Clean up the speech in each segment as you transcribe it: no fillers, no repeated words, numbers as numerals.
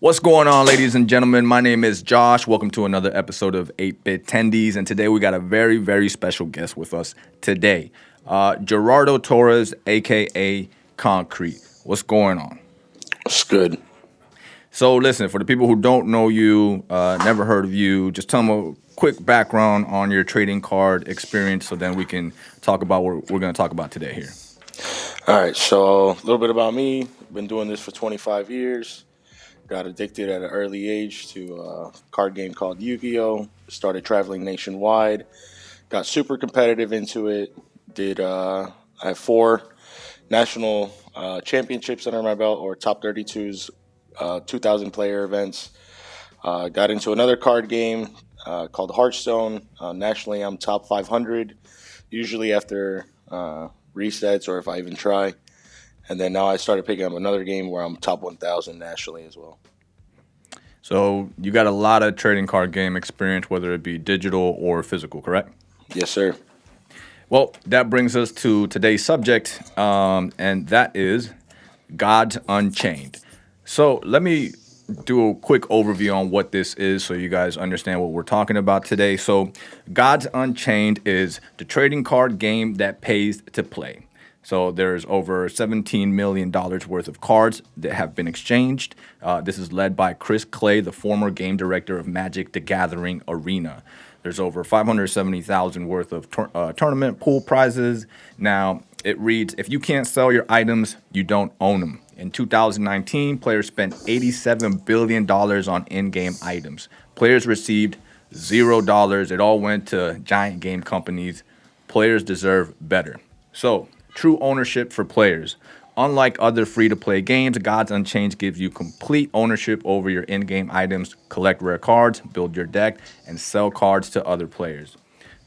What's going on, ladies and gentlemen? My name is Josh. Welcome to another episode of 8-Bit Tendies. And today we got a very, very special guest with us today. Gerardo Torres, a.k.a. Concrete. What's going on? It's good. So listen, for the people who don't know you, never heard of you, just tell them a quick background on your trading card experience so then we can talk about what we're going to talk about today here. All right, so a little bit about me. Been doing this for 25 years. Got addicted at an early age to a card game called Yu-Gi-Oh! Started traveling nationwide. Got super competitive into it. I have 4 national championships under my belt, or top 32s, 2,000 player events. Got into another card game called Hearthstone. Nationally, I'm top 500, usually after resets or if I even try. And then now I started picking up another game where I'm top 1,000 nationally as well. So you got a lot of trading card game experience, whether it be digital or physical, correct? Yes, sir. Well, that brings us to today's subject, and that is Gods Unchained. So let me do a quick overview on what this is so you guys understand what we're talking about today. So Gods Unchained is the trading card game that pays to play. So there's over $17 million worth of cards that have been exchanged. This is led by Chris Clay, the former game director of Magic: The Gathering Arena. There's over 570,000 worth of tournament pool prizes. Now, it reads, if you can't sell your items, you don't own them. In 2019, players spent $87 billion on in-game items. Players received $0. It all went to giant game companies. Players deserve better. So, true ownership for players. Unlike other free-to-play games, Gods Unchained gives you complete ownership over your in-game items, collect rare cards, build your deck, and sell cards to other players.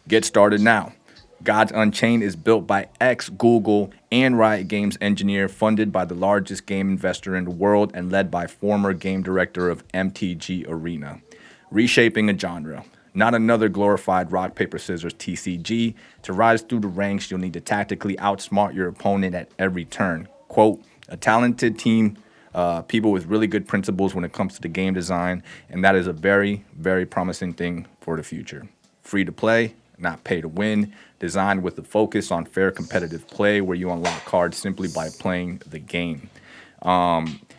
Get started now. Gods Unchained is built by ex-Google and Riot Games engineer, funded by the largest game investor in the world, and led by former game director of MTG Arena. Reshaping a genre. Not another glorified rock, paper, scissors TCG. To rise through the ranks, you'll need to tactically outsmart your opponent at every turn. Quote, a talented team, people with really good principles when it comes to the game design, and that is a very, very promising thing for the future. Free to play, not pay to win. Designed with a focus on fair competitive play where you unlock cards simply by playing the game.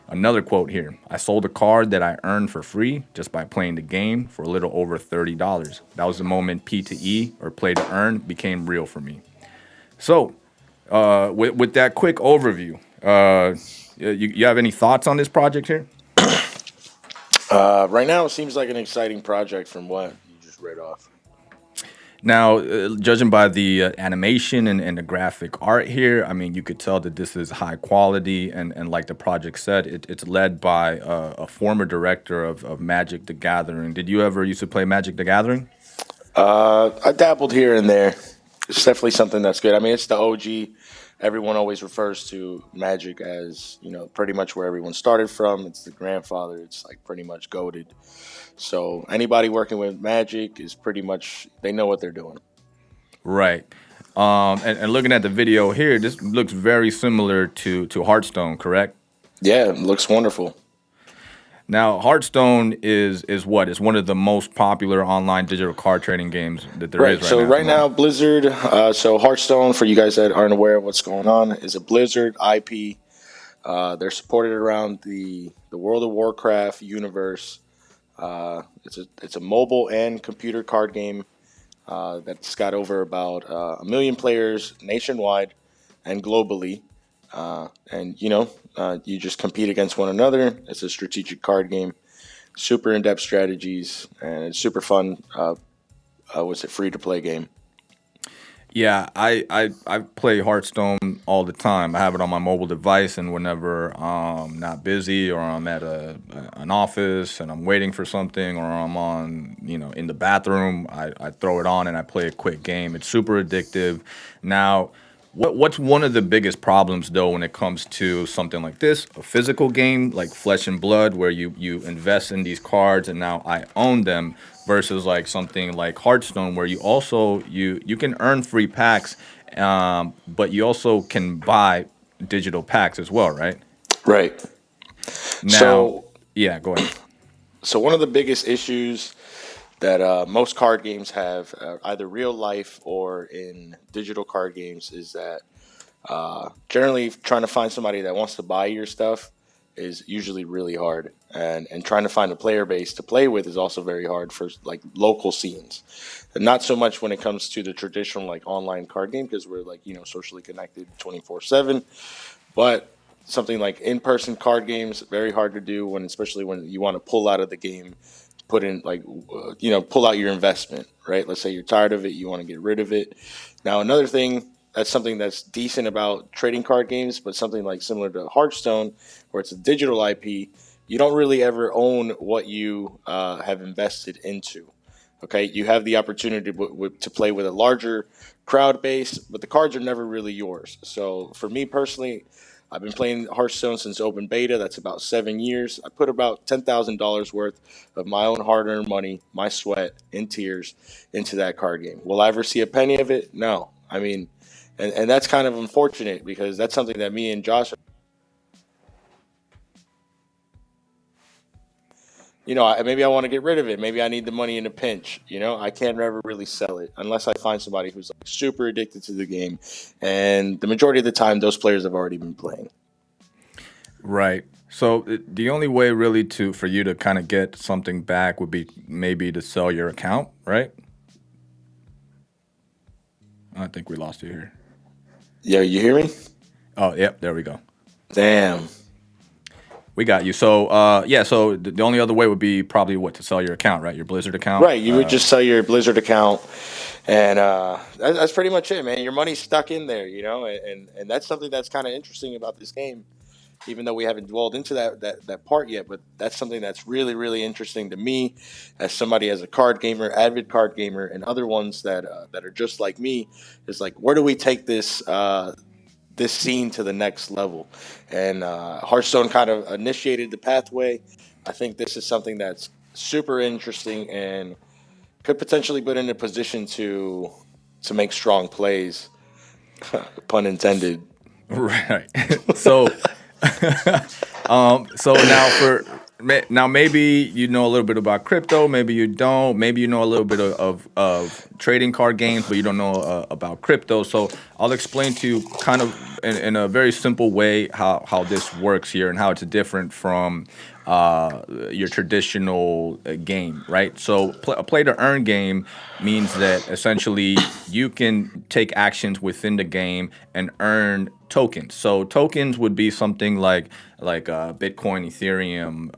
Another quote here. I sold a card that I earned for free just by playing the game for a little over $30. That was the moment P to E, or play to earn, became real for me. So, with that quick overview, you have any thoughts on this project here? Right now, it seems like an exciting project from what you just read off. Now, judging by the animation and the graphic art here, I mean, you could tell that this is high quality. And like the project said, it's led by a former director of Magic: The Gathering. Did you ever used to play Magic: The Gathering? I dabbled here and there. It's definitely something that's good. I mean, it's the OG. Everyone always refers to Magic as, pretty much where everyone started from. It's the grandfather. It's like pretty much goated. So anybody working with Magic is pretty much, they know what they're doing. Right. And looking at the video here, this looks very similar to Hearthstone, correct? Yeah, it looks wonderful. Now, Hearthstone is what? It's one of the most popular online digital card trading games that there is right now. So right now, Blizzard, so Hearthstone, for you guys that aren't aware of what's going on, is a Blizzard IP. They're supported around the World of Warcraft universe. It's a mobile and computer card game that's got over about 1 million players nationwide and globally. You just compete against one another. It's a strategic card game, super in-depth strategies, and it's super fun. Free-to-play game. Yeah, I play Hearthstone all the time. I have it on my mobile device, and whenever I'm not busy or I'm at an office and I'm waiting for something, or I'm on in the bathroom, I throw it on and I play a quick game. It's super addictive. Now, what's one of the biggest problems though when it comes to something like this, a physical game like Flesh and Blood, where you invest in these cards and now I own them, versus like something like Hearthstone, where you can earn free packs, but you also can buy digital packs as well, right? Right. Now, Yeah, go ahead. So one of the biggest issues that most card games have, either real life or in digital card games, is that generally trying to find somebody that wants to buy your stuff is usually really hard, and trying to find a player base to play with is also very hard for like local scenes, and not so much when it comes to the traditional like online card game, because we're like socially connected 24/7. But something like in-person card games, very hard to do, when especially when you want to pull out of the game, put in like pull out your investment, right? Let's say you're tired of it, you want to get rid of it. Now another thing, that's something that's decent about trading card games, but something like similar to Hearthstone, where it's a digital IP, you don't really ever own what you have invested into. Okay, you have the opportunity to play with a larger crowd base, but the cards are never really yours. So for me personally, I've been playing Hearthstone since open beta. That's about 7 years. I put about $10,000 worth of my own hard-earned money, my sweat and tears, into that card game. Will I ever see a penny of it? No. I mean, and that's kind of unfortunate, because that's something that me and Josh, maybe I want to get rid of it. Maybe I need the money in a pinch. I can't ever really sell it unless I find somebody who's like super addicted to the game. And the majority of the time, those players have already been playing. Right. So the only way really to for you to kind of get something back would be maybe to sell your account, right? I think we lost you here. Yeah, you hear me? Oh, yep, there we go. Damn. We got you. So, yeah. So the only other way would be probably what to sell your account, right? Your Blizzard account. Right, you would just sell your Blizzard account, and that's pretty much it, man. Your money's stuck in there, and that's something that's kind of interesting about this game, even though we haven't dwelled into that part yet. But that's something that's really, really interesting to me, as somebody, as a card gamer, avid card gamer, and other ones that are just like me. Is like, where do we take this scene to the next level? And Hearthstone kind of initiated the pathway. I think this is something that's super interesting and could potentially put in a position to make strong plays, pun intended. Right. So, so now now maybe you know a little bit about crypto, maybe you don't, maybe you know a little bit of trading card games, but you don't know about crypto. So I'll explain to you kind of in a very simple way how this works here and how it's different from your traditional game, right? So a play to earn game means that essentially you can take actions within the game and earn tokens. So tokens would be something like Bitcoin, Ethereum,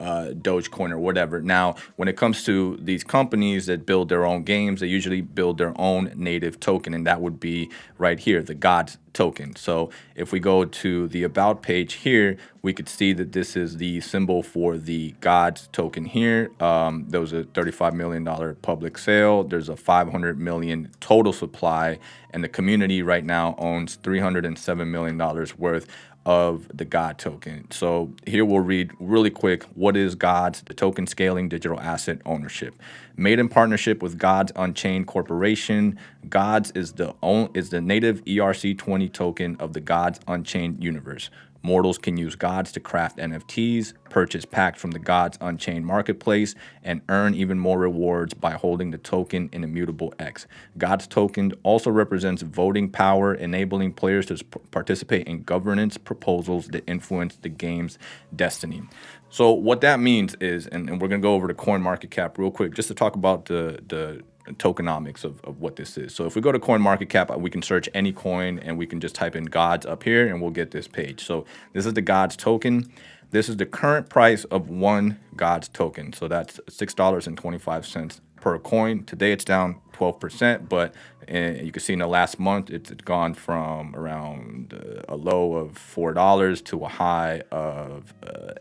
Dogecoin, or whatever. Now, when it comes to these companies that build their own games, they usually build their own native token, and that would be right here, the Gods token. So if we go to the About page here, we could see that this is the symbol for the Gods token here. There was a $35 million public sale. There's a 500 million total supply, and the community right now owns $307 million worth of the God token. So here we'll read really quick, what is Gods, the token scaling digital asset ownership. Made in partnership with Gods Unchained Corporation, Gods is the native ERC20 token of the Gods Unchained universe. Mortals can use Gods to craft NFTs, purchase packs from the Gods Unchained marketplace, and earn even more rewards by holding the token in Immutable X. Gods token also represents voting power, enabling players to participate in governance proposals that influence the game's destiny. So what that means is, and we're going to go over to CoinMarketCap real quick just to talk about the tokenomics of what this is. So if we go to CoinMarketCap, we can search any coin and we can just type in Gods up here and we'll get this page. So this is the Gods token. This is the current price of one Gods token. So that's $6.25 per coin. Today it's down 12%, but you can see in the last month it's gone from around a low of $4 to a high of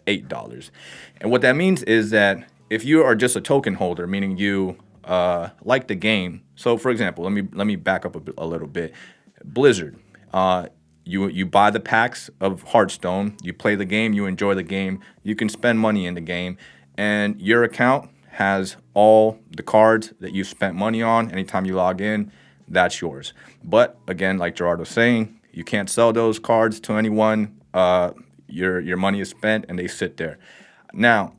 $8. And what that means is that if you are just a token holder, meaning you like the game. So, for example, let me back up a little bit. Blizzard, you buy the packs of Hearthstone, you play the game, you enjoy the game, you can spend money in the game, and your account has all the cards that you spent money on. Anytime you log in, that's yours. But again, like Gerardo's saying, you can't sell those cards to anyone. Your money is spent and they sit there. Now,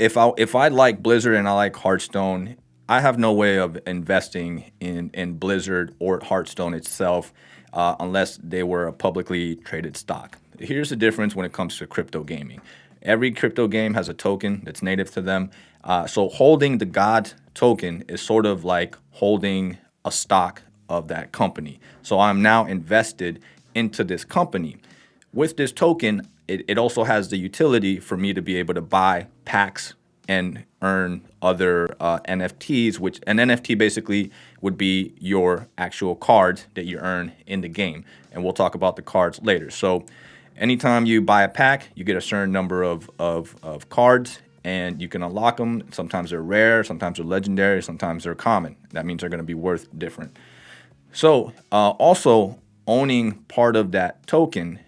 if I like Blizzard and I like Hearthstone, I have no way of investing in Blizzard or Hearthstone itself unless they were a publicly traded stock. Here's the difference when it comes to crypto gaming. Every crypto game has a token that's native to them. So holding the God token is sort of like holding a stock of that company. So I'm now invested into this company. With this token, it also has the utility for me to be able to buy packs and earn other NFTs, which an NFT basically would be your actual cards that you earn in the game. And we'll talk about the cards later. So anytime you buy a pack, you get a certain number of cards and you can unlock them. Sometimes they're rare, sometimes they're legendary, sometimes they're common. That means they're going to be worth different. So, also owning part of that token,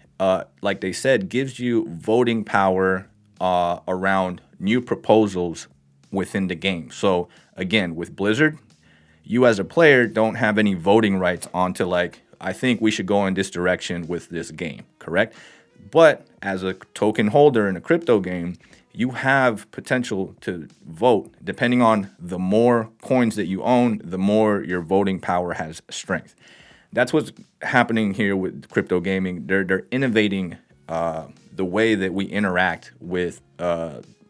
like they said, gives you voting power around new proposals within the game. So, again, with Blizzard, you as a player don't have any voting rights onto, like, I think we should go in this direction with this game, correct? But as a token holder in a crypto game, you have potential to vote. Depending on the more coins that you own, the more your voting power has strength. That's what's happening here with crypto gaming. They're innovating the way that we interact with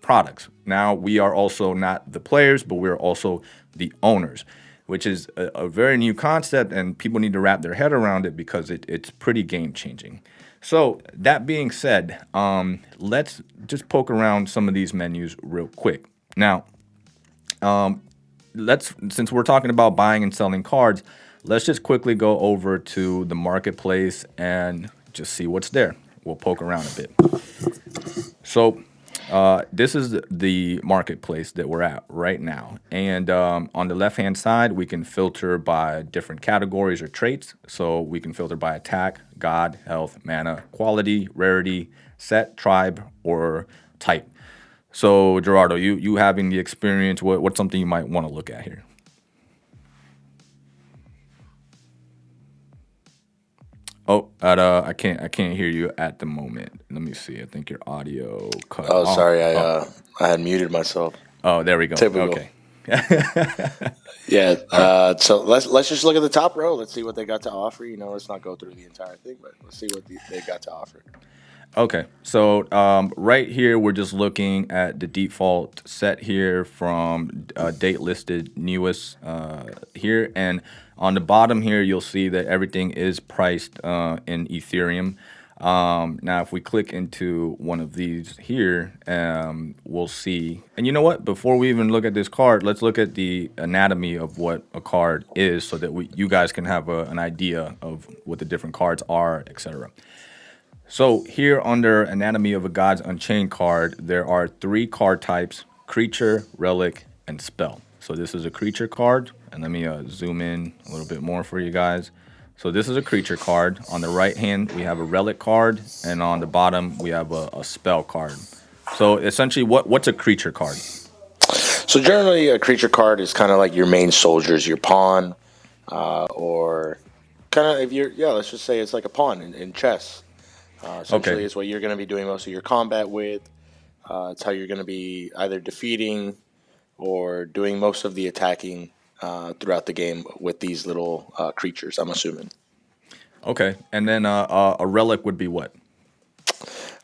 products. Now we are also not the players, but we're also the owners, which is a very new concept, and people need to wrap their head around it because it's pretty game changing. So that being said, let's just poke around some of these menus real quick. Now, let's since we're talking about buying and selling cards, let's just quickly go over to the marketplace and just see what's there. We'll poke around a bit. So this is the marketplace that we're at right now. And on the left hand side, we can filter by different categories or traits. So we can filter by attack, god, health, mana, quality, rarity, set, tribe, or type. So Gerardo, you having the experience, what's something you might want to look at here? Oh, I can't hear you at the moment. Let me see. I think your audio cut Oh, off. sorry, Oh, I had muted myself. oh, there we go. Typical. Okay. Yeah. All right. So let's just look at the top row. Let's see what they got to offer. Let's not go through the entire thing, but let's see what they got to offer. Okay, so right here we're just looking at the default set here from date listed newest here, and on the bottom here you'll see that everything is priced in Ethereum. Now, if we click into one of these here, we'll see. And you know what? Before we even look at this card, let's look at the anatomy of what a card is, so that you guys can have an idea of what the different cards are, etc. So here under Anatomy of a Gods Unchained card, there are three card types: creature, relic, and spell. So this is a creature card, and let me zoom in a little bit more for you guys. So this is a creature card. On the right hand, we have a relic card, and on the bottom, we have a spell card. So essentially, what's a creature card? So generally, a creature card is kind of like your main soldiers, your pawn, or kind of if you're yeah, let's just say it's like a pawn in chess. Okay. Essentially, it's what you're going to be doing most of your combat with. It's how you're going to be either defeating or doing most of the attacking throughout the game with these little creatures. I'm assuming. Okay. And then a relic would be what?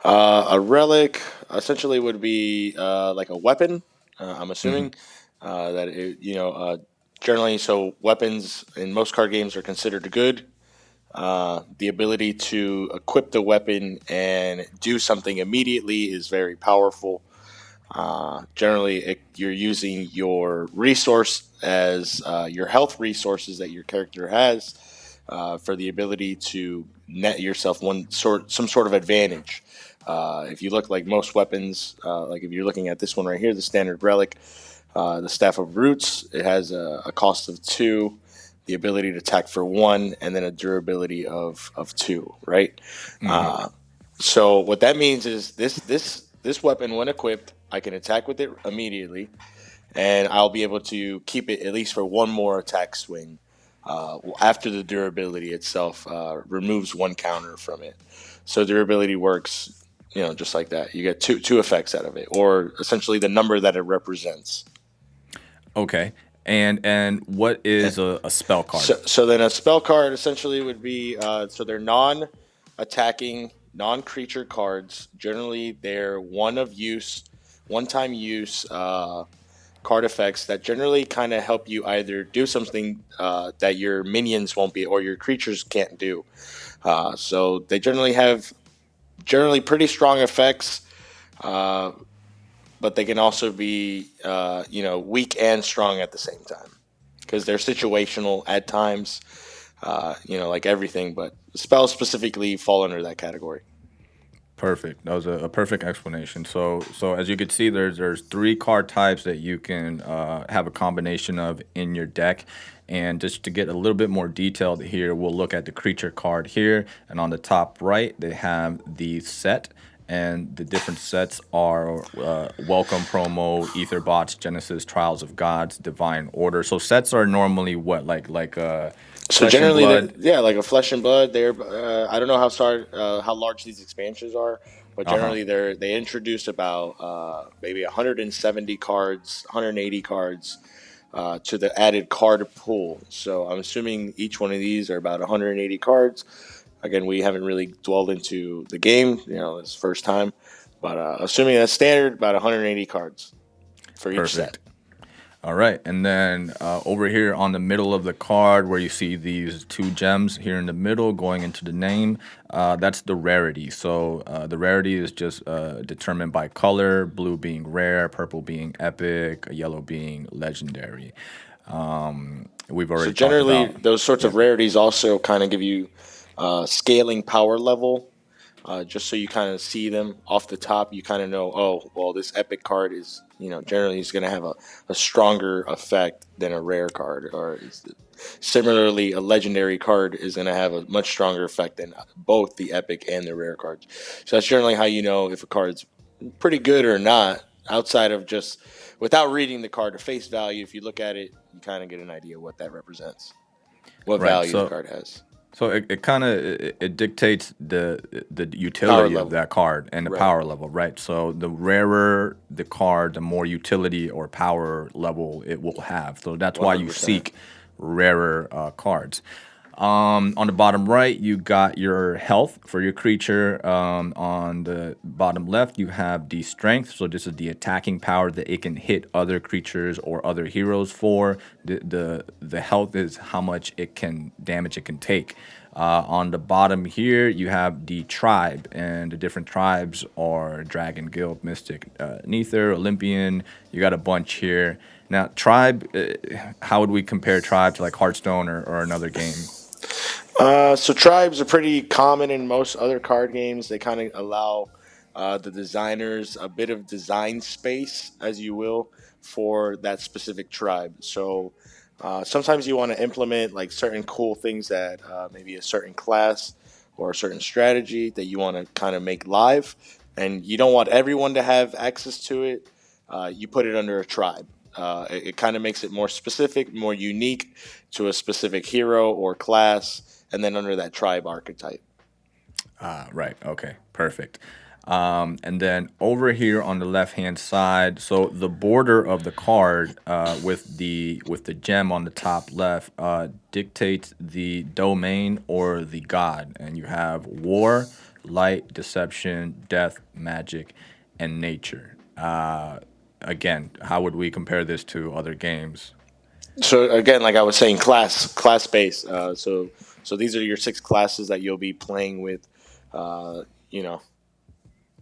A relic essentially would be like a weapon. I'm Hmm. assuming that generally, so weapons in most card games are considered good. The ability to equip the weapon and do something immediately is very powerful. Generally, you're using your resource as your health resources that your character has for the ability to net yourself some sort of advantage. If you look like most weapons, like if you're looking at this one right here, the standard relic, the staff of roots, it has a cost of 2, the ability to attack for 1, and then a durability of 2. Right. Hmm. So what that means is this weapon, when equipped, I can attack with it immediately, and I'll be able to keep it at least for one more attack swing. After the durability itself removes one counter from it, so durability works. just like that. You get two effects out of it, or essentially the number that it represents. Okay. And what is a spell card? So then a spell card essentially would be so they're non-attacking, non-creature cards. Generally, they're one-time use card effects that generally kind of help you either do something that your minions won't be or your creatures can't do. So they generally pretty strong effects, uh, but they can also be weak and strong at the same time because they're situational at times. Like everything, but spells specifically fall under that category. Perfect. That was a perfect explanation. So as you can see, there's three card types that you can have a combination of in your deck. And just to get a little bit more detailed here, we'll look at the creature card here. And on the top right, they have the set. And the different sets are Welcome Promo, Etherbots, Genesis, Trials of Gods, Divine Order. So sets are normally what, like So Flesh and generally, Blood? yeah, like a flesh and blood. They're I don't know how large these expansions are, but Uh huh. generally they introduced about maybe 170 cards, 180 cards to the added card pool. So I'm assuming each one of these are about 180 cards. Again, we haven't really dwelled into the game. It's first time, but assuming that's standard, about 180 cards for each set. Perfect. All right, and then over here on the middle of the card, where you see these two gems here in the middle going into the name, that's the rarity. So the rarity is just determined by color: blue being rare, purple being epic, yellow being legendary. We've So already talked generally, about, those sorts yeah. of rarities also kind of give you scaling power level, just so you kind of see them off the top. You kind of know, oh, well, this epic card is, generally is going to have a stronger effect than a rare card, or similarly, a legendary card is going to have a much stronger effect than both the epic and the rare cards. So that's generally how you know if a card's pretty good or not. Outside of just without reading the card at face value, if you look at it, you kind of get an idea what that represents, what Right. value the So card has. it kind of it dictates the Power utility of level, that card and the right? power level, right? So the rarer the card, the more utility or power level it will have. So that's One why hundred you percent. seek rarer cards. On the bottom right, you got your health for your creature. On the bottom left, you have the strength. So this is the attacking power that it can hit other creatures or other heroes for. The health is how much it can damage it can take. On the bottom here, you have the tribe, and the different tribes are Dragon, Guild, Mystic, Nether, Olympian. You got a bunch here. Now, tribe, how would we compare tribe to like Hearthstone or another game? So tribes are pretty common in most other card games. They kind of allow the designers a bit of design space, as you will, for that specific tribe. So sometimes you want to implement like certain cool things that maybe a certain class or a certain strategy that you want to kind of make live, and you don't want everyone to have access to it. You put it under a tribe. It kind of makes it more specific, more unique to a specific hero or class, and then under that tribe archetype. Right. Okay. Perfect. And then over here on the left hand side, so the border of the card with the gem on the top left dictates the domain or the god, and you have war, light, deception, death, magic, and nature. Again, how would we compare this to other games? So again, like I was saying, class based. So these are your six classes that you'll be playing with. Uh, you know,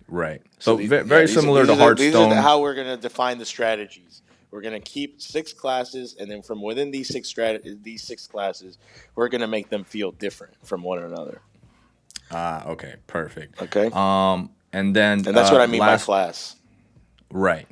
Right. so So yeah, very similar to Hearthstone. how we're gonna define the strategies. We're gonna keep six classes, and then from within these six classes, we're gonna make them feel different from one another. Okay. Perfect. Okay, And then and that's what I mean by last, class. right.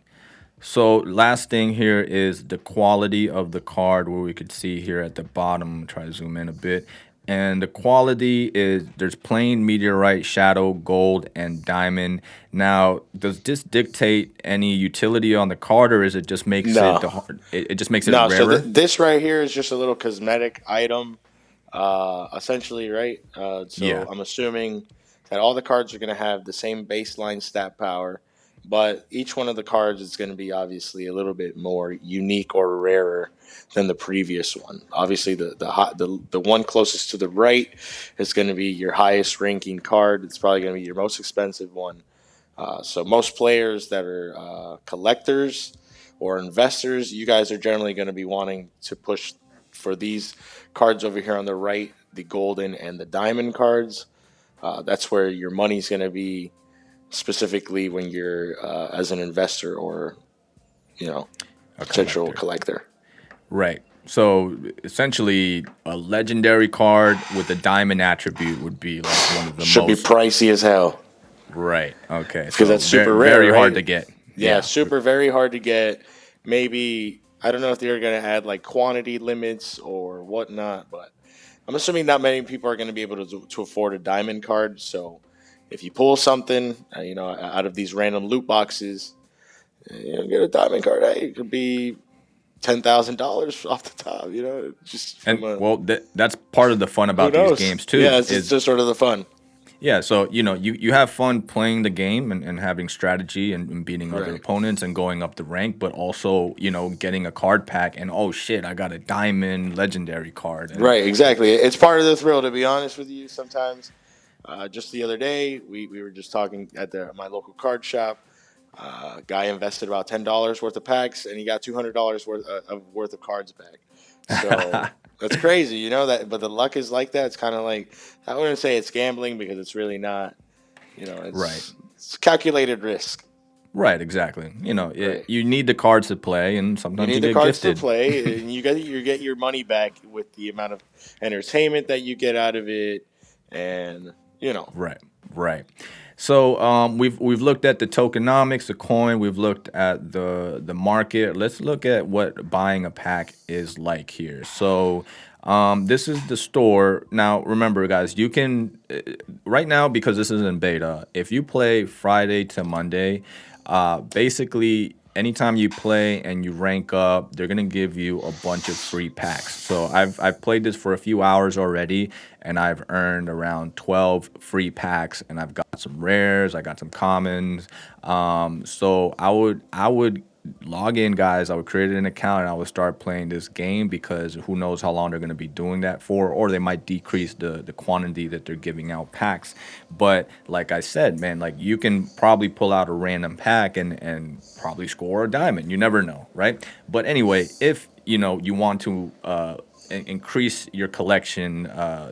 So last thing here is the quality of the card, where we could see here at the bottom. Try to zoom in a bit. And the quality is there's plain, meteorite, shadow, gold, and diamond. Now, does this dictate any utility on the card, or is it just makes it No, the hard? It just makes it no. So rarer. this right here is just a little cosmetic item, essentially, right? So Yeah. I'm assuming that all the cards are going to have the same baseline stat power, but each one of the cards is going to be obviously a little bit more unique or rarer than the previous one. Obviously, the one closest to the right is going to be your highest ranking card. It's probably going to be your most expensive one. So most players that are collectors or investors, you guys are generally going to be wanting to push for these cards over here on the right, the golden and the diamond cards. That's where your money's going to be, specifically when you're as an investor or A potential collector. collector. Right. So essentially, a legendary card with a diamond attribute would be like one of the Should be most. pricey as hell Right. Okay. because So that's very super rare, very hard right? to get. Yeah, Yeah. super very hard to get. Maybe I don't know if they're going to add like quantity limits or whatnot, but I'm assuming not many people are going to be able to afford a diamond card. So if you pull something, out of these random loot boxes, get a diamond card. Hey, it could be $10,000 off the top. Just And from a well, that's part of the fun who about these knows? games Yeah, too. it's Is just sort of the fun, yeah. So you have fun playing the game and having strategy and beating other right? opponents and going up the rank, but also getting a card pack and oh shit, I got a diamond legendary card and Right, exactly. It's part of the thrill, to be honest with you. Sometimes, just the other day, we were just talking at my local card shop. Guy invested about $10 worth of packs, and he got $200 worth of cards back. So that's crazy, that. But the luck is like that. It's kind of like, I wouldn't say it's gambling because it's really not. right. It's calculated risk, Right, exactly. right? You need the cards to play, and You sometimes you need the get cards to gifted. play, and you get your money back with the amount of entertainment that you get out of it, and Right, right. So we've looked at the tokenomics, the coin. We've looked at the market. Let's look at what buying a pack is like here. So this is the store. Now remember, guys, you can right now because this is in beta. If you play Friday to Monday, basically anytime you play and you rank up, they're gonna give you a bunch of free packs. So I've played this for a few hours already, and I've earned around 12 free packs, and I've got some rares, I got some commons. So I would log in, guys. I would create an account and I would start playing this game because who knows how long they're going to be doing that for, or they might decrease the quantity that they're giving out packs. But like I said, man, like you can probably pull out a random pack and probably score a diamond. You never know, right? But anyway, if you want to increase your collection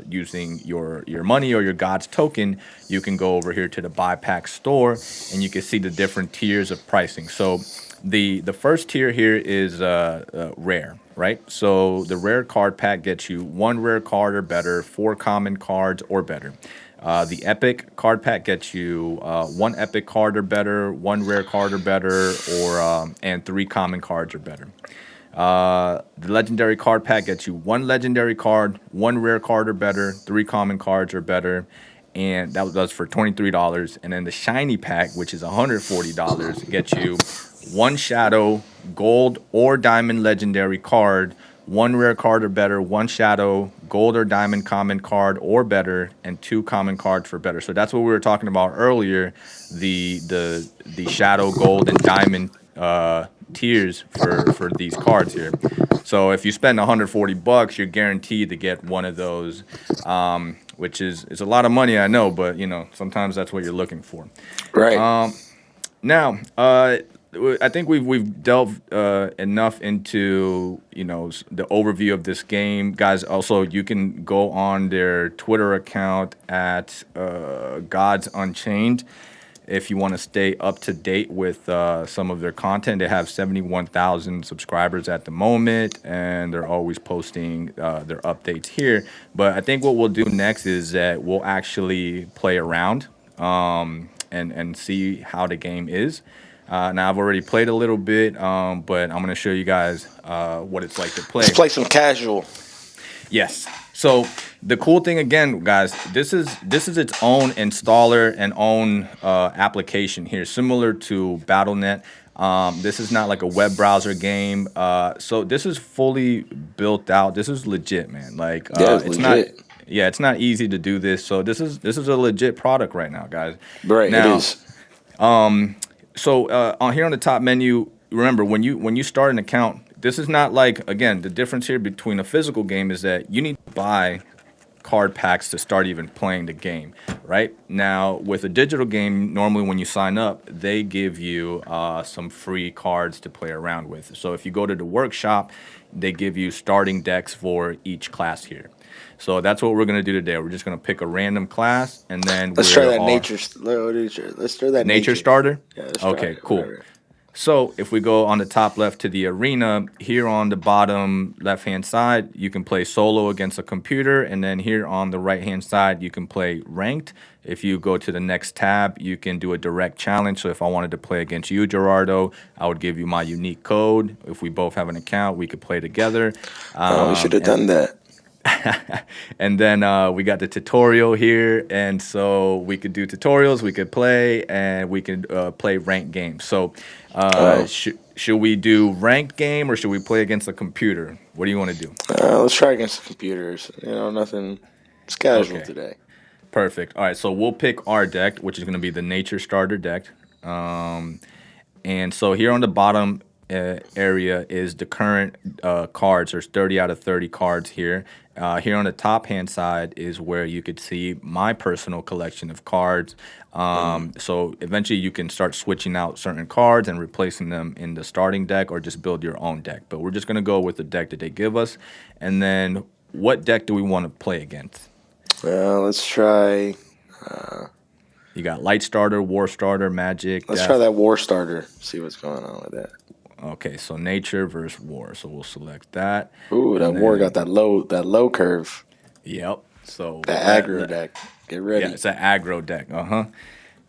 using your money or your God's token, you can go over here to the buy pack store and you can see the different tiers of pricing. So the first tier here is rare, right? So the rare card pack gets you one rare card or better, four common cards or better. The epic card pack gets you one epic card or better, one rare card or better, or and three common cards or better. The legendary card pack gets you one legendary card, one rare card or better, three common cards or better, and that was for $23. And then the shiny pack, which is $140, gets you one shadow, gold or diamond legendary card, one rare card or better, one shadow, gold or diamond common card or better, and two common cards for better. So that's what we were talking about earlier, the shadow, gold, and diamond tiers for these cards here. So if you spend 140 bucks, you're guaranteed to get one of those, which is a lot of money, I know, but sometimes that's what you're looking for. Right. Now, I think we've delved enough into the overview of this game, guys. Also, you can go on their Twitter account at Gods Unchained if you want to stay up to date with some of their content. They have 71,000 subscribers at the moment, and they're always posting their updates here. But I think what we'll do next is that we'll actually play around and see how the game is. Now I've already played a little bit, but I'm gonna show you guys what it's like to Let's play. play some casual. Yes. So the cool thing again, guys, this is its own installer and own application here, similar to BattleNet. This is not like a web browser game. So this is fully built out. This is legit, man. Like Yeah, it's it's not. legit. Yeah, it's not easy to do this. So this is a legit product right now, guys. Right, it Now, is. so on here on the top menu, remember when you start an account, this is not like, again, the difference here between a physical game is that you need to buy card packs to start even playing the game, right? Now, with a digital game, normally when you sign up, they give you some free cards to play around with. So if you go to the workshop, they give you starting decks for each class here. So that's what we're gonna do today. We're just gonna pick a random class, and then Let's try we that are nature. Let's try that nature nature. starter. Yeah, let's try Okay, it. cool. Whatever. So if we go on the top left to the arena, here on the bottom left-hand side, you can play solo against a computer, and then here on the right-hand side, you can play ranked. If you go to the next tab, you can do a direct challenge. So if I wanted to play against you, Gerardo, I would give you my unique code. If we both have an account, we could play together. Oh, we should have And done that. and then we got the tutorial here, and so we could do tutorials, we could play, and we could play ranked games. So Oh, should we do ranked game or should we play against a computer? What do you want to do? let's try against the computers. Nothing. It's casual Okay, today. perfect. All right, so we'll pick our deck, which is going to be the nature starter deck. Um, And so here on the bottom area is the current cards. There's 30 out of 30 cards here. Here on the top hand side is where you could see my personal collection of cards. Mm. So eventually you can start switching out certain cards and replacing them in the starting deck or just build your own deck. But we're just going to go with the deck that they give us. And then what deck do we want to play against? Let's try. Uh, You got Light Starter, War Starter, Magic, let's try Death. that war starter. See what's going on with that. Okay, so nature versus war. So we'll select that. Ooh, that And war got then, that low curve. yep. So That aggro deck. Get yeah, ready. it's an aggro deck. Uh-huh.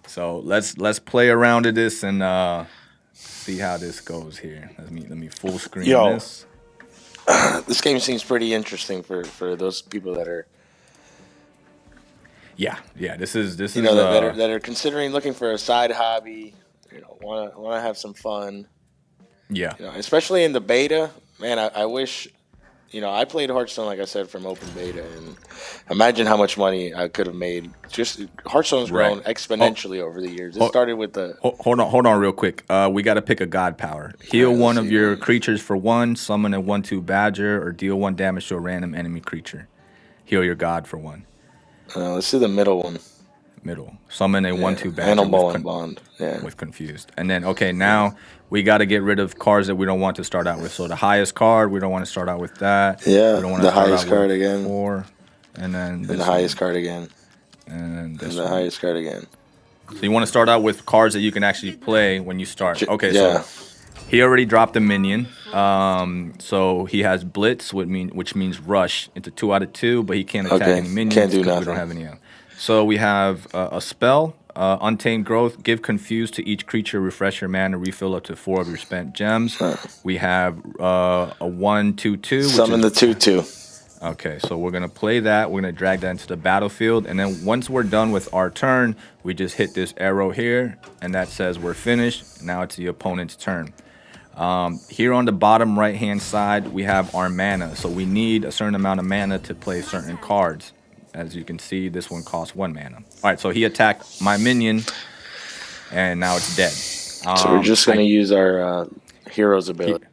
So let's play around to this and see how this goes here. Let me full screen Yo, this. this game seems pretty interesting for those people that are Yeah, yeah. This is that are considering looking for a side hobby. Want to have some fun. yeah. Especially in the beta. Man, I wish. I played Hearthstone, like I said, from open beta, and imagine how much money I could have made. Just Hearthstone's Right. grown Oh, exponentially over the years. It oh, started with the. hold on real quick. We got to pick a god power. All Heal right, let's one of see, your man. creatures for one, summon a 1/2 badger, or deal 1 damage to a random enemy creature. Heal your god for one. Let's do the middle one. Middle. Summon a Yeah, 1/2 badger Animal and Bond. Yeah. with confused. And then okay, Yeah. now we got to get rid of cards that we don't want to start out with. So the highest card, we don't want to start out with that. We Yeah, don't want to the start highest out with card again, 4, and then and the this highest one, card again, and then and this the one. highest card again. So you want to start out with cards that you can actually play when you start. Okay, so Yeah. he already dropped a minion. So he has Blitz, which means rush into 2 out of 2, but he can't attack Okay. any Can't minions do because we don't nothing. have any. So we have a spell, Untamed Growth. Give Confuse to each creature. Refresh your mana. Refill up to 4 of your spent gems. Uh, We have a 1/2/2, which Summon is the 2/2. okay. So we're gonna play that. We're gonna drag that into the battlefield, and then once we're done with our turn, we just hit this arrow here, and that says we're finished. Now it's the opponent's turn. Here on the bottom right hand side, we have our mana. So we need a certain amount of mana to play certain cards. As you can see, this one costs 1 mana. All right, so he attacked my minion, and now it's dead. So we're just gonna I use our hero's he, ability.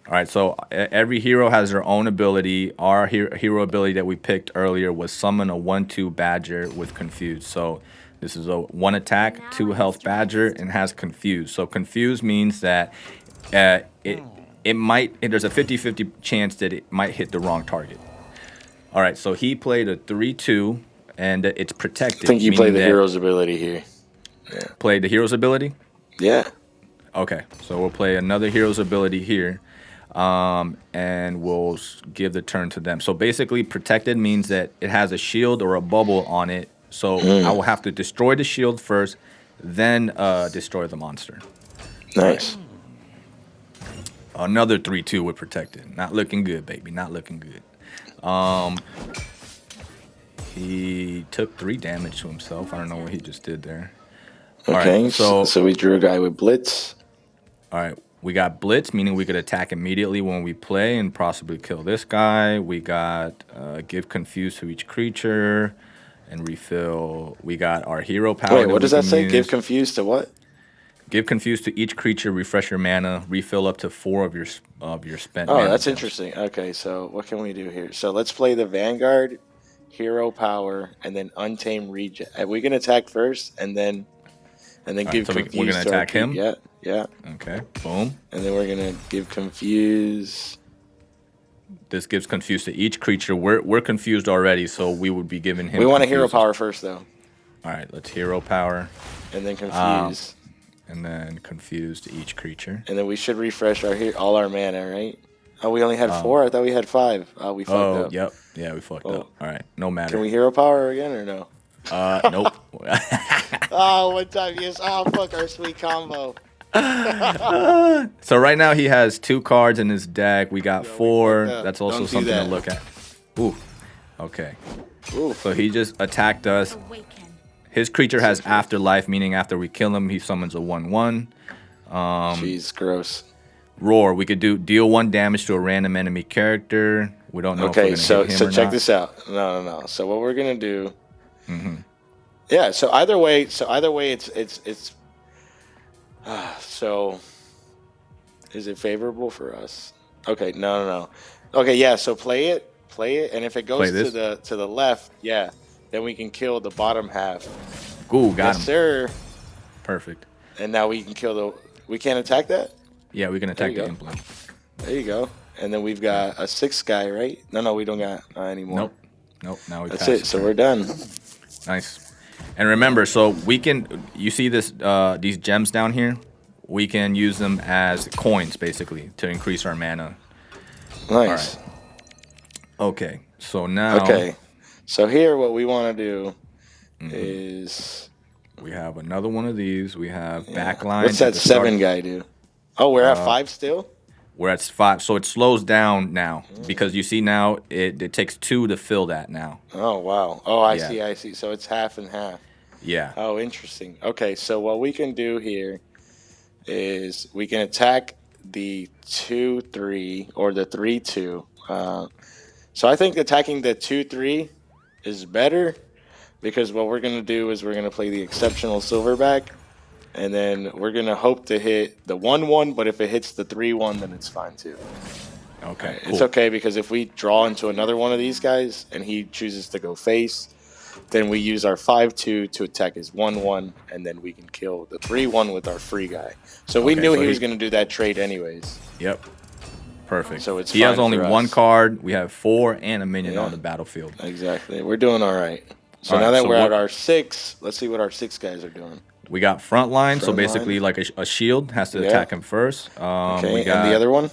all right, so every hero has their own ability. Our hero ability that we picked earlier was summon a 1/2 badger with confuse. So this is a 1 attack, 2 health badger, and has confuse. So confuse means that it might there's a 50-50 chance that it might hit the wrong target. All right, so he played a 3/2, and it's I think protected, you play meaning the that hero's ability here. Yeah. played the hero's ability. Yeah. Okay, so we'll play another hero's ability here, and we'll give the turn to them. So basically, protected means that it has a shield or a bubble on it. So I Mm, will have to destroy the shield first, then destroy the monster. All right, nice. another 3/2 with protected. Not looking good, baby. Not looking good. Um, he took 3 damage to himself. I don't know what he just did there. All right, Okay. So, so so we drew a guy with Blitz. all right. We got Blitz, meaning we could attack immediately when we play and possibly kill this guy. We got Give Confuse to each creature and refill. We got our hero power Wait, that what we does that can say? Give use. confused to what? Give Confuse to each creature, refresh your mana, refill up to 4 of your spent Oh, mana that's gems. interesting. Okay, so what can we do here? So let's play the Vanguard, Hero Power, and then Untamed Regen. We can attack first, and then All right, give so we're gonna confuse to our attack him. Yeah, yeah. Okay, boom. And then we're gonna give confuse. This gives Confuse to each creature. We're confused already, so we would be giving We him want a hero Confuse. power first, though, All right, let's hero power and then confuse, and then Confuse to each creature. and then we should refresh all our mana, right? Oh, we only had 4. I thought we had 5. Oh, we fucked Oh, up. yep. Yeah, we fucked Oh. up. All right, no matter. Can we hero power again or no? Nope. Oh, one time, yes. Oh, fuck our sweet combo. So right now he has 2 cards in his deck. We got Yo, we 4. fucked up. That's also Don't do something to that. look at. Ooh. Okay. Ooh. So he just attacked us. His creature has afterlife, meaning after we kill him, he summons a 1/1. Jeez, gross. Roar. We could deal 1 damage to a random enemy character. We don't know if we're Okay, gonna so hit him or check not. this out. No. So what we're gonna do? Yeah. So either way, it's. So, is it favorable for us? Okay, no. Okay, yeah. So play it, and if it goes Play to this? the left, yeah, then we can kill the bottom half. Ooh, got Yes, him. sir. Perfect. And now we can kill the. We can't attack that. Yeah, we can attack you the go. implant. There you go. And then we've got a 6 guy, right? No, we don't got anymore. Nope. Now we That's pass it. the So turn. we're done. Nice. And remember, so we can. You see this? These gems down here. We can use them as coins, basically, to increase our mana. Nice. Okay. So now. Okay. So here, what we want to do is. We have another one of these. We have backline. What's at that the start. 7 guy do? Oh, we're at 5 still? We're at 5, so it slows down now because you see now it takes 2 to fill that now. Oh, wow. Oh, I Yeah. see. So it's half and half. Yeah. Oh, interesting. Okay, so what we can do here is we can attack the 2-3 or the 3-2. So I think attacking the 2-3 is better because what we're going to do is we're going to play the exceptional silverback, and then we're going to hope to hit the 1-1, but if it hits the 3-1, then it's fine too. Okay. It's Cool. okay because if we draw into another one of these guys and he chooses to go face, then we use our 5-2 to attack his 1-1, and then we can kill the 3-1 with our free guy. So we Okay, knew so he he- was going to do that trade anyways. Yep. Perfect. So it's he has fine only for 1 us. card. We have 4 and a minion Yeah. on the battlefield. Exactly. We're doing all right. So All now right, that so we're what- at our 6, let's see what our 6 guys are doing. We got frontline, so Front basically line. like a shield has to Yeah. attack him first. Okay, We got, and the other one?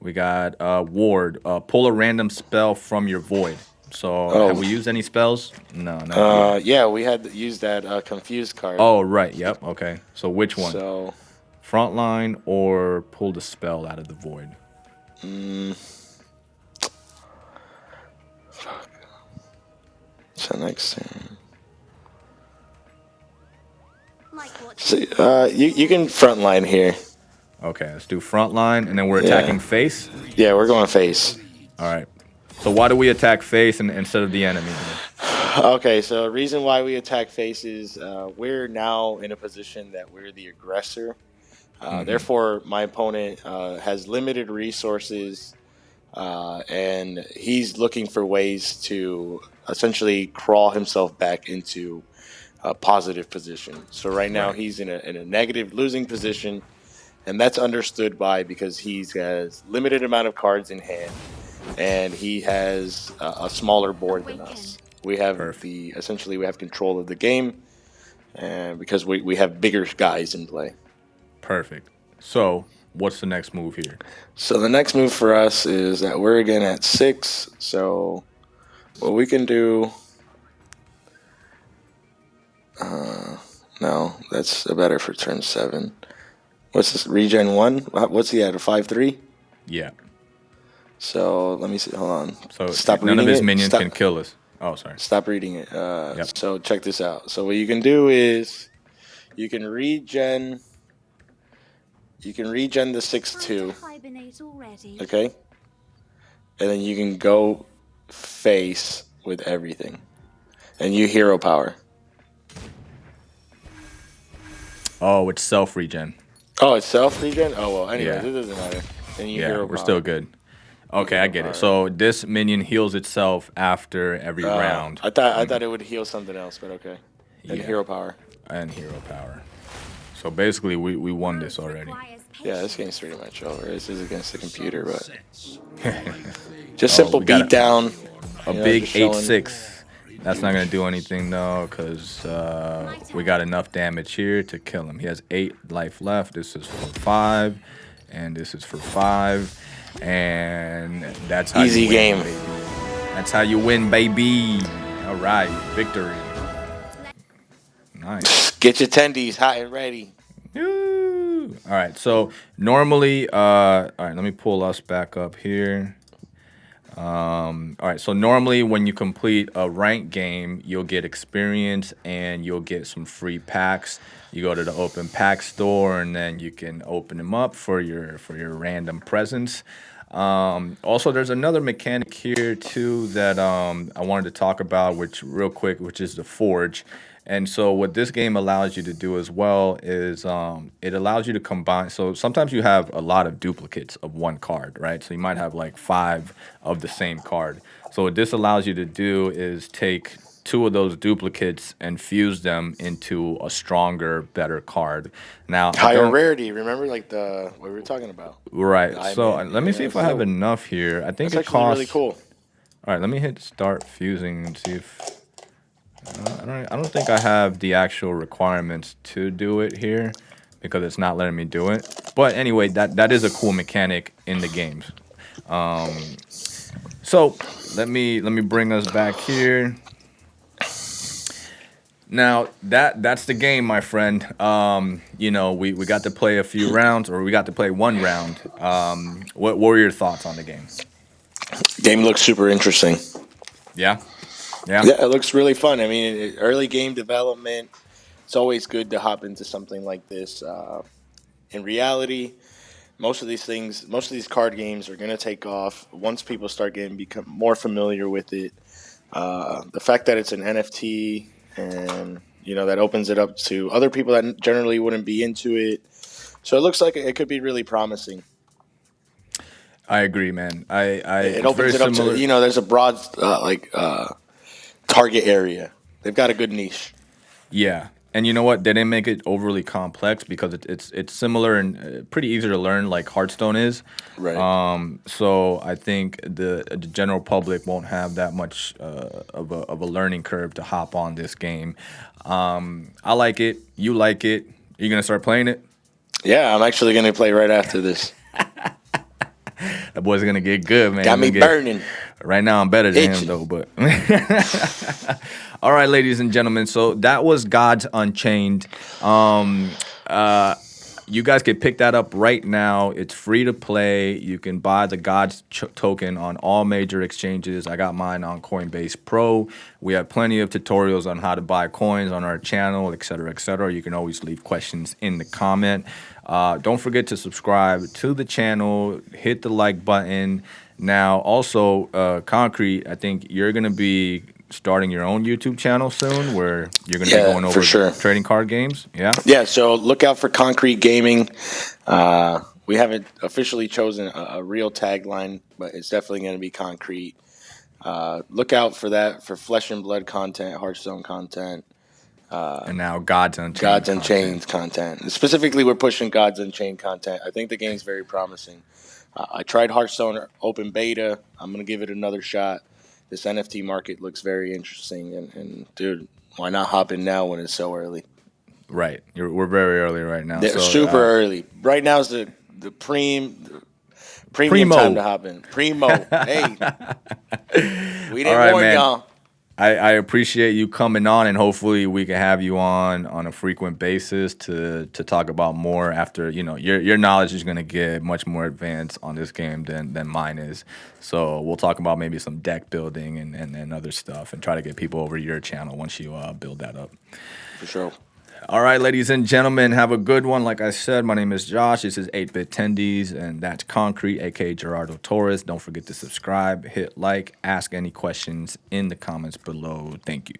We got ward. Pull a random spell from your void. So have we used any spells? No, not yet. Yeah, we had used that confused card. Oh right. Yep. Okay. So which one? So, Frontline or pull the spell out of the void? so next turn. Like what? So, you can frontline here. Okay, let's do frontline, and then we're attacking face. Yeah, we're going face. All right. So why do we attack face instead of the enemy? Okay, so the reason why we attack face is we're now in a position that we're the aggressor. Therefore, my opponent has limited resources, and he's looking for ways to essentially crawl himself back into a positive position. So right now Right. he's in a negative losing position, and that's understood because he has limited amount of cards in hand, and he has a smaller board than us. We have Perfect. essentially we have control of the game, and because we have bigger guys in play. Perfect. So what's the next move here? So the next move for us is that we're again at 6. So what we can do. No, that's better for turn 7. What's this? Regen 1? What's he at? A 5-3? Yeah. So let me see. Hold on. So Stop none of reading his it. minions Stop- can kill us. Oh, sorry. Stop reading it. Yep. So check this out. So what you can do is you can regen You can regen the 6-2. Hibernate already. Okay, and then you can go face with everything, and you hero power. Oh, it's self regen. Oh, it's self regen. Oh well. Anyways, Yeah. it doesn't matter. Then you Yeah, hero we're power. still good. You Okay, I hero get it. power. So this minion heals itself after every round. I thought it would heal something else, but okay. And Yeah. hero power. And hero power. So basically, we won this already. Yeah, this game's pretty much over. This is against the computer, but just Oh, simple we got beat down. A You know, big just showing- 8-6. That's not going to do anything, though, because we got enough damage here to kill him. He has 8 life left. This is for 5. And this is for 5. And that's how Easy you win, game. baby. That's how you win, baby. All right, victory. Nice. Get your tendies hot and ready. Woo. All right, so normally, all right, let me pull us back up here. All right, so normally when you complete a ranked game, you'll get experience and you'll get some free packs. You go to the open pack store and then you can open them up for your random presents. Also, there's another mechanic here too that I wanted to talk about, which real quick, which is the forge. And so what this game allows you to do as well is it allows you to combine. So sometimes you have a lot of duplicates of one card, right? So you might have like 5 of the same card. So what this allows you to do is take 2 of those duplicates and fuse them into a stronger, better card. Now, I Higher don't, rarity. Remember, like the what we were talking about. right. I So mean, let me see yeah, if I have so enough here. I think That's it actually costs. really cool. All right, let me hit start fusing and see if. I don't think I have the actual requirements to do it here because it's not letting me do it. But anyway, that is a cool mechanic in the games. So let me bring us back here. Now that's the game, my friend. We got to play a few rounds, or we got to play one round. What were your thoughts on the game? Game looks super interesting. Yeah, yeah, Yeah, it looks really fun. I mean, early game development. It's always good to hop into something like this. In reality, most of these card games are going to take off once people start getting become more familiar with it. The fact that it's an NFT and that opens it up to other people that generally wouldn't be into it. So it looks like it could be really promising. I agree, man. It It's very opens it up to similar. there's a broad target area. They've got a good niche. Yeah, and you know what? They didn't make it overly complex because it's similar and pretty easy to learn, like Hearthstone is. Right. So I think the general public won't have that much of a learning curve to hop on this game. I like it. You like it. You gonna start playing it? Yeah, I'm actually going to play right after this. That boy's gonna get good, man. Got He's me gonna get- burning. Right now, I'm better than him, Itchy. though. But all right, ladies and gentlemen. So that was Gods Unchained. You guys can pick that up right now. It's free to play. You can buy the Gods token on all major exchanges. I got mine on Coinbase Pro. We have plenty of tutorials on how to buy coins on our channel, et cetera, et cetera. You can always leave questions in the comment. Don't forget to subscribe to the channel. Hit the like button. Now, also, Concrete, I think you're going to be starting your own YouTube channel soon where you're going to be going for over sure. trading card games. Yeah? Yeah, so look out for Concrete Gaming. We haven't officially chosen a real tagline, but it's definitely going to be Concrete. Look out for that for Flesh and Blood content, Hearthstone content, And now Gods Unchained. Gods content. Unchained content. Specifically, we're pushing Gods Unchained content. I think the game's very promising. I tried Hearthstone open beta. I'm going to give it another shot. This NFT market looks very interesting. And dude, why not hop in now when it's so early? Right. We're very early right now. They're So, super early. Right now is the premium Primo. time to hop in. Primo. Hey. We didn't All right, warn man. y'all. I appreciate you coming on, and hopefully we can have you on a frequent basis to talk about more after, your knowledge is going to get much more advanced on this game than mine is. So we'll talk about maybe some deck building and other stuff and try to get people over to your channel once you build that up. For sure. All right, ladies and gentlemen, have a good one. Like I said, my name is Josh. This is 8-Bit Tendies, and that's Concrete, aka Gerardo Torres. Don't forget to subscribe, hit like, ask any questions in the comments below. Thank you.